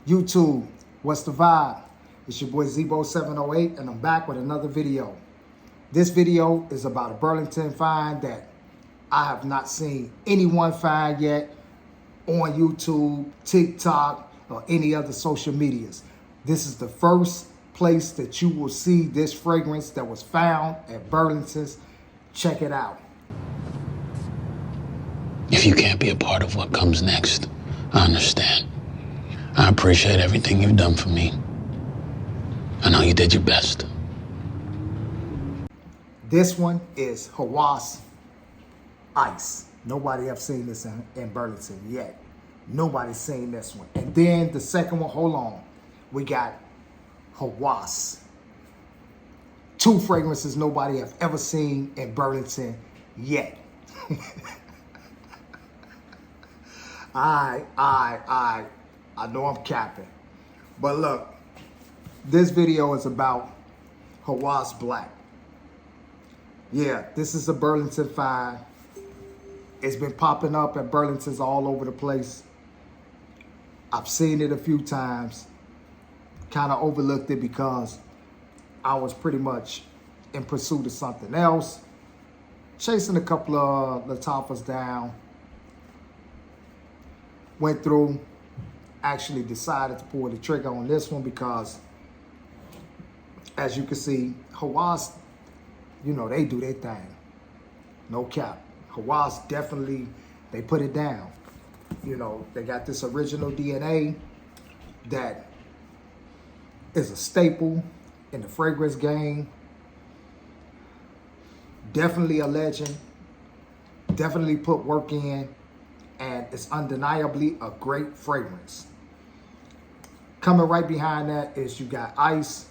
YouTube, what's the vibe? It's your boy Zebo708 and I'm back with another video. This video is about a Burlington find that I have not seen anyone find yet on YouTube, TikTok, or any other social medias. This is the first place that you will see this fragrance that was found at Burlington's. Check it out. If you can't be a part of what comes next, I understand. I appreciate everything you've done for me. I know you did your best. This one is Hawas Ice. Nobody have seen this in Burlington yet. Nobody's seen this one. And then the second one, hold on. We got Hawas. Two fragrances nobody have ever seen in Burlington yet. I know I'm capping. But look, this video is about Hawas Black. Yeah, this is a Burlington find. It's been popping up at Burlington's all over the place. I've seen it a few times. Kind of overlooked it because I was pretty much in pursuit of something else. Chasing a couple of Latifahs down. Went through, actually decided to pull the trigger on this one because, as you can see, Hawas, you know, they do their thing. No cap. Hawas definitely, they put it down. You know, they got this original DNA that is a staple in the fragrance game. Definitely a legend. Definitely put work in. And it's undeniably a great fragrance. Coming right behind that is you got Ice.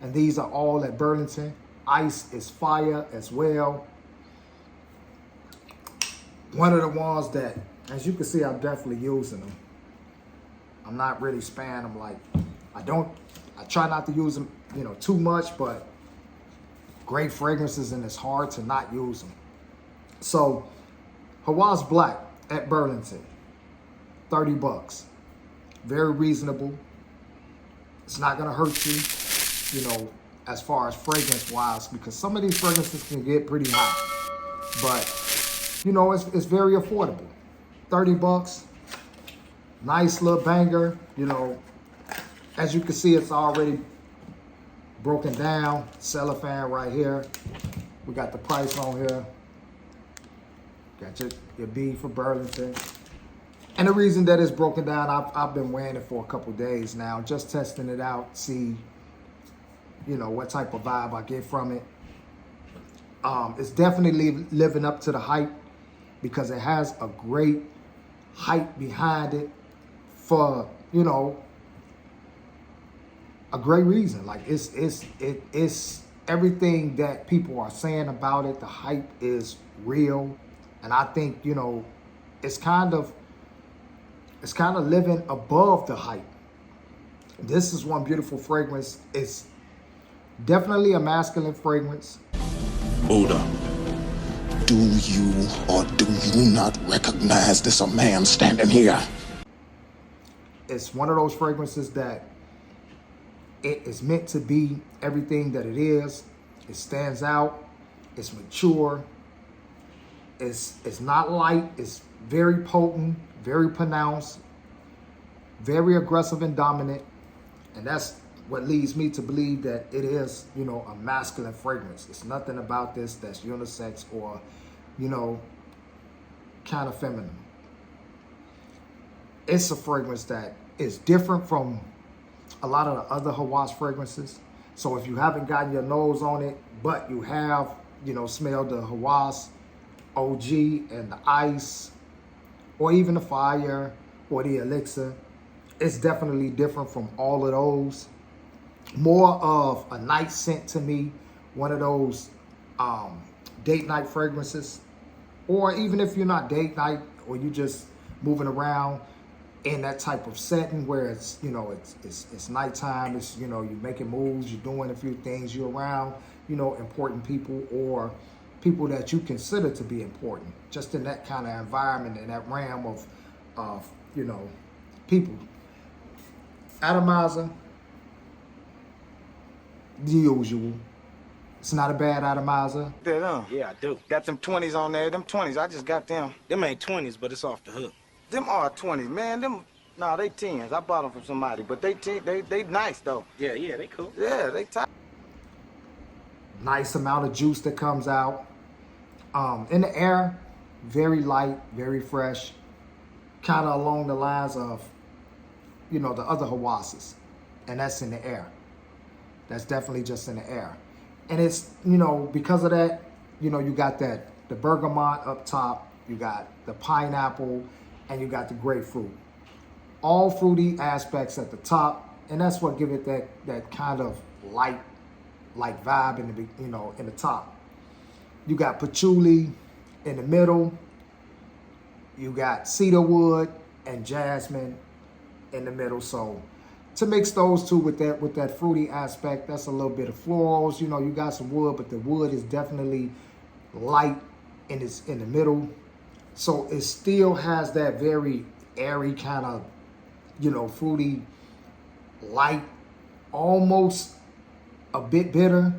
And these are all at Burlington. Ice is fire as well. One of the ones that, as you can see, I'm definitely using them. I'm not really spamming them like, I try not to use them, you know, too much, but great fragrances and it's hard to not use them. So, Hawas Black at Burlington, 30 bucks. Very reasonable. It's not gonna hurt you, you know, as far as fragrance wise, because some of these fragrances can get pretty hot. But, you know, it's very affordable. 30 bucks, nice little banger. You know, as you can see, it's already broken down. Cellophane right here. We got the price on here. Got your B for Burlington. And the reason that it's broken down, I've been wearing it for a couple days now, just testing it out, see, you know, what type of vibe I get from it. It's definitely living up to the hype because it has a great hype behind it for, you know, a great reason. Like it's everything that people are saying about it. The hype is real. And I think, you know, it's kind of living above the hype. This is one beautiful fragrance. It's definitely a masculine fragrance. Buddha, do you or do you not recognize this a man standing here? It's one of those fragrances that it is meant to be everything that it is. It stands out. It's mature. It's not light. It's very potent, very pronounced, very aggressive and dominant. And that's what leads me to believe that it is, you know, a masculine fragrance. It's nothing about this that's unisex or, you know, kind of feminine. It's a fragrance that is different from a lot of the other Hawas fragrances. So if you haven't gotten your nose on it, but you have, you know, smelled the Hawas OG and the Ice, or even the Fire or the Elixir, it's definitely different from all of those. More of a night scent to me, one of those date night fragrances. Or even if you're not date night or you just moving around in that type of setting where it's, you know, it's nighttime, it's, you know, you're making moves, you're doing a few things, you're around, you know, important people or people that you consider to be important, just in that kind of environment, in that realm of you know, people. Atomizer, the usual. It's not a bad atomizer. Yeah, I do. Got them 20s on there. Them 20s, I just got them. Them ain't 20s, but it's off the hook. Them are 20s, man. Nah, they 10s. I bought them from somebody, but they nice though. Yeah, they cool. Yeah, they tight. Nice amount of juice that comes out. In the air, very light, very fresh. Kind of along the lines of, the other Hawases. And that's in the air. That's definitely just in the air. And it's, because of that, you got the bergamot up top, you got the pineapple, and you got the grapefruit. All fruity aspects at the top, and that's what give it that kind of light vibe in the top. You got patchouli in the middle. You got cedarwood and jasmine in the middle. So to mix those two with that fruity aspect, that's a little bit of florals. You got some wood, but the wood is definitely light and it's in the middle. So it still has that very airy kind of, fruity, light, almost a bit bitter.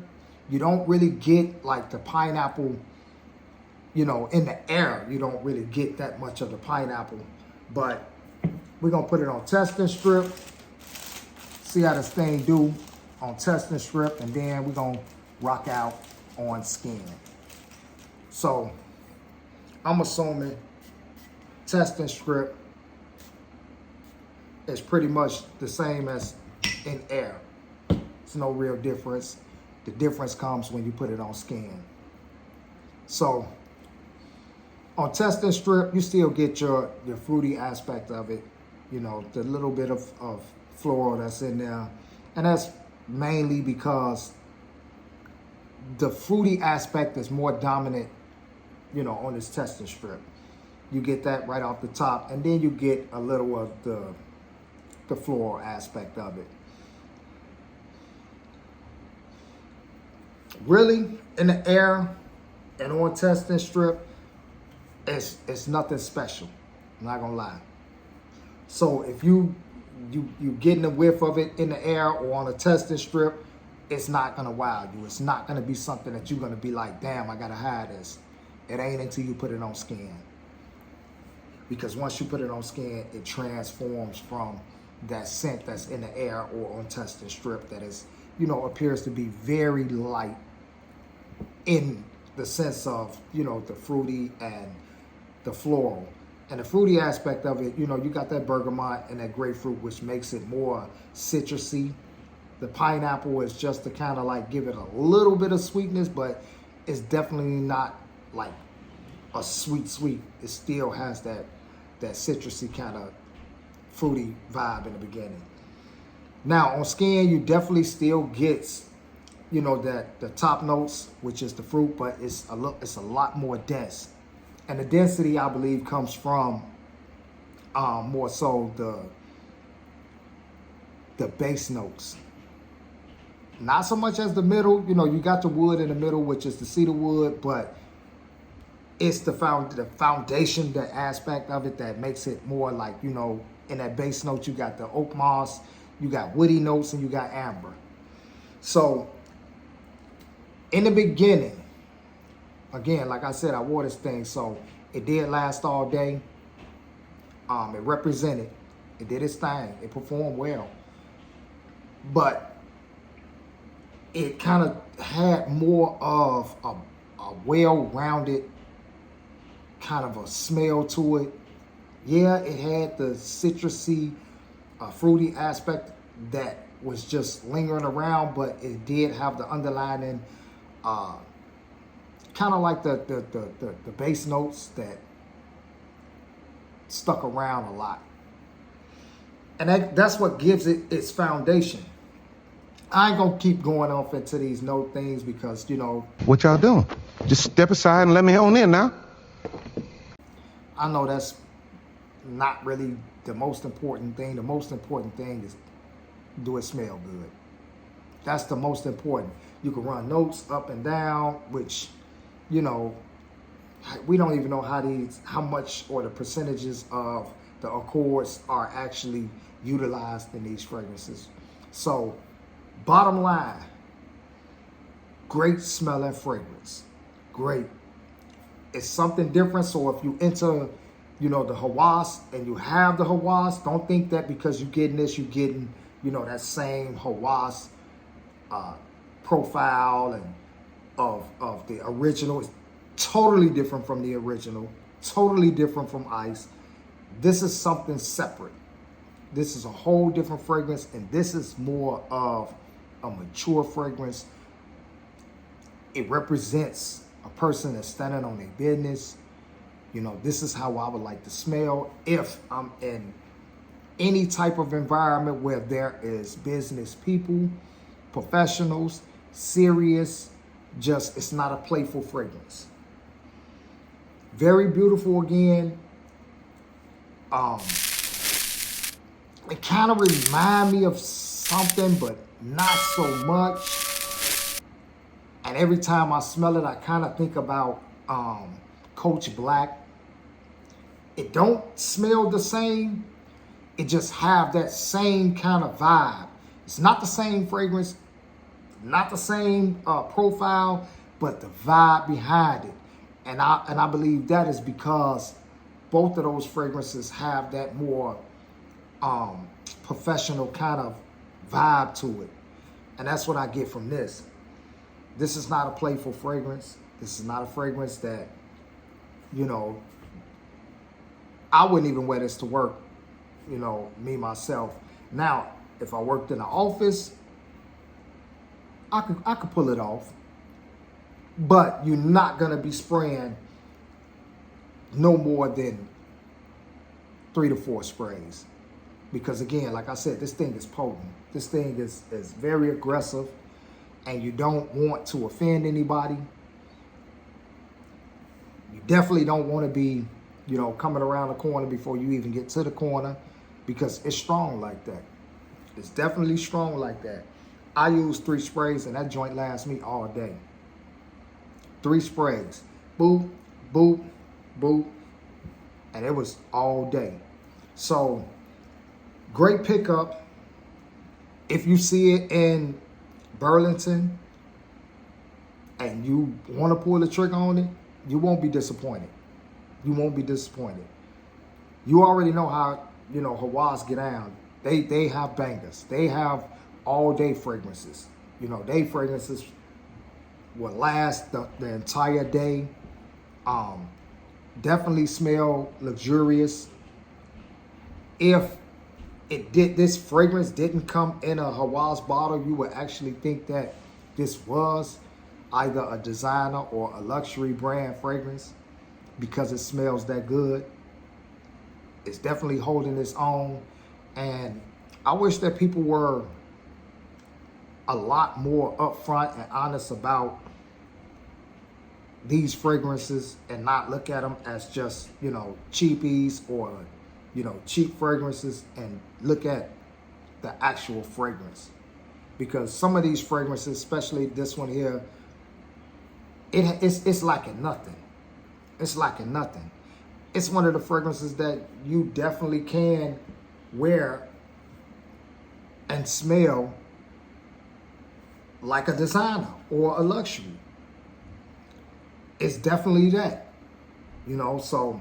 You don't really get like the pineapple, in the air. You don't really get that much of the pineapple. But we're going to put it on testing strip. See how this thing do on testing strip. And then we're going to rock out on skin. So I'm assuming testing strip is pretty much the same as in air. It's no real difference. The difference comes when you put it on skin. So on testing strip, you still get your fruity aspect of it. The little bit of floral that's in there. And that's mainly because the fruity aspect is more dominant, on this testing strip. You get that right off the top, and then you get a little of the floral aspect of it. Really, in the air and on testing strip, it's nothing special. I'm not gonna lie. So if you getting a whiff of it in the air or on a testing strip, it's not gonna wow you. It's not gonna be something that you're gonna be like, damn, I gotta hide this. It ain't until you put it on skin. Because once you put it on skin, it transforms from that scent that's in the air or on testing strip that is, appears to be very light in the sense of, the fruity and the floral. And the fruity aspect of it, you got that bergamot and that grapefruit, which makes it more citrusy. The pineapple is just to kind of like give it a little bit of sweetness, but it's definitely not like a sweet. It still has that citrusy kind of fruity vibe in the beginning. Now on skin, you definitely still get, that the top notes, which is the fruit, but it's a lot more dense. And the density, I believe, comes from more so the base notes. Not so much as the middle. You got the wood in the middle, which is the cedar wood, but it's the foundation, the aspect of it that makes it more like, in that base note, you got the oak moss, you got woody notes, and you got amber. So in the beginning, again, like I said, I wore this thing, so it did last all day. It represented, it did its thing, it performed well. But it kind of had more of a well-rounded kind of a smell to it. Yeah, it had the citrusy, fruity aspect that was just lingering around, but it did have the underlining, kind of like the base notes that stuck around a lot. And that's what gives it its foundation. I ain't gonna keep going off into these note things because, What y'all doing? Just step aside and let me on in now. I know that's not really the most important thing. The most important thing is do it smell good. That's the most important. You can run notes up and down, which, we don't even know how much or the percentages of the accords are actually utilized in these fragrances. So, bottom line, great smelling fragrance. Great. It's something different. So if you enter, the Hawas and you have the Hawas, don't think that because you're getting this, you're getting, that same Hawas profile and of the original. It's totally different from the original. Totally different from Ice. This is something separate. This is a whole different fragrance, and this is more of a mature fragrance. It represents a person that's standing on their business. This is how I would like to smell if I'm in any type of environment where there is business people, professionals, serious, it's not a playful fragrance. Very beautiful again. It kind of reminds me of something, but not so much. And every time I smell it, I kind of think about Coach Black. It don't smell the same. It just have that same kind of vibe. It's not the same fragrance, not the same profile, but the vibe behind it. And I believe that is because both of those fragrances have that more professional kind of vibe to it. And that's what I get from this. This is not a playful fragrance. This is not a fragrance that, I wouldn't even wear this to work, me, myself. Now, if I worked in the office, I could pull it off. But you're not going to be spraying no more than 3 to 4 sprays. Because again, like I said, this thing is potent. This thing is very aggressive, and you don't want to offend anybody. You definitely don't want to be, coming around the corner before you even get to the corner, because it's strong like that. It's definitely strong like that. I use 3 sprays, and that joint lasts me all day. 3 sprays. Boop, boop, boop. And it was all day. So, great pickup. If you see it in Burlington and you want to pull the trigger on it, you won't be disappointed. You won't be disappointed. You already know how, Hawas get down. They have bangers. They have all day fragrances. They fragrances will last the entire day. Definitely smell luxurious. If this fragrance didn't come in a Hawas bottle, you would actually think that this was either a designer or a luxury brand fragrance, because it smells that good. It's definitely holding its own. And I wish that people were a lot more upfront and honest about these fragrances and not look at them as just, cheapies or, cheap fragrances, and look at the actual fragrance. Because some of these fragrances, especially this one here, it's lacking nothing. It's lacking nothing. It's one of the fragrances that you definitely can wear and smell like a designer or a luxury. It's definitely that, so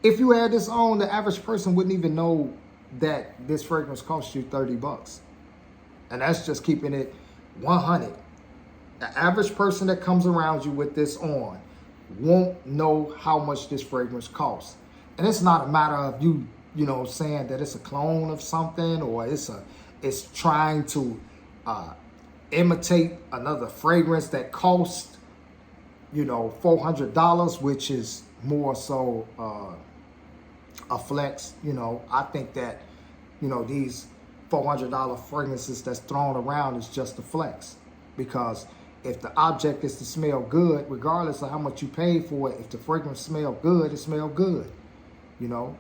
if you had this on, the average person wouldn't even know that this fragrance cost you $30. And that's just keeping it 100. The average person that comes around you with this on won't know how much this fragrance costs. And it's not a matter of you, saying that it's a clone of something, or it's trying to imitate another fragrance that costs, $400, which is more so a flex. I think that, these $400 fragrances that's thrown around is just a flex, because if the object is to smell good, regardless of how much you pay for it, if the fragrance smells good, it smells good.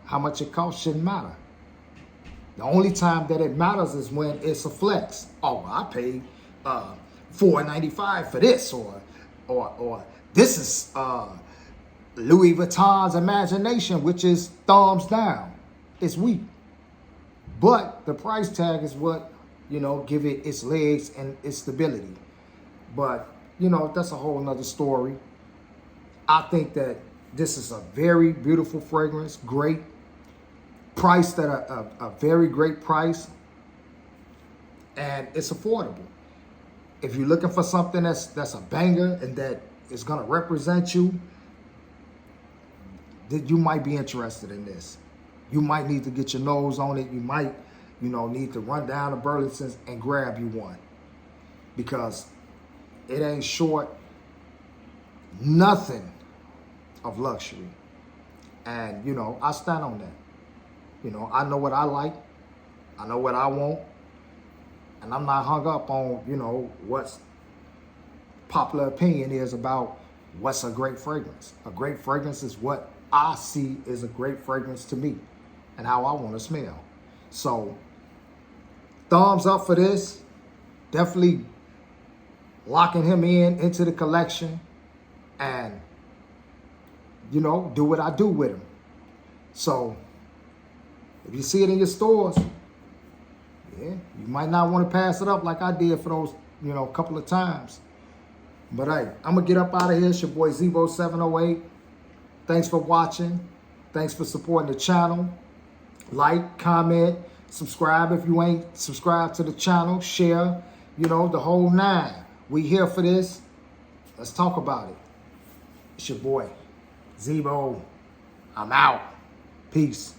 How much it costs shouldn't matter. The only time that it matters is when it's a flex. Oh, I paid $4.95 for this, or this is Louis Vuitton's Imagination, which is thumbs down. It's weak. But the price tag is what, give it its legs and its stability. But, that's a whole nother story. I think that this is a very beautiful fragrance, great. Priced at a very great price. And it's affordable. If you're looking for something that's a banger and that is going to represent you, that you might be interested in this. You might need to get your nose on it. You might, need to run down to Burlington's and grab you one. Because it ain't short nothing of luxury. And, I stand on that. I know what I like. I know what I want. And I'm not hung up on, what's popular opinion is about what's a great fragrance. A great fragrance is what I see is a great fragrance to me and how I want to smell. So, thumbs up for this. Definitely locking him into the collection and, do what I do with him. So, if you see it in your stores, yeah, you might not want to pass it up like I did for those, couple of times. But hey, I'm going to get up out of here. It's your boy Zevo708. Thanks for watching. Thanks for supporting the channel. Like, comment, subscribe if you ain't subscribed to the channel. Share, the whole 9. We here for this. Let's talk about it. It's your boy Zevo. I'm out. Peace.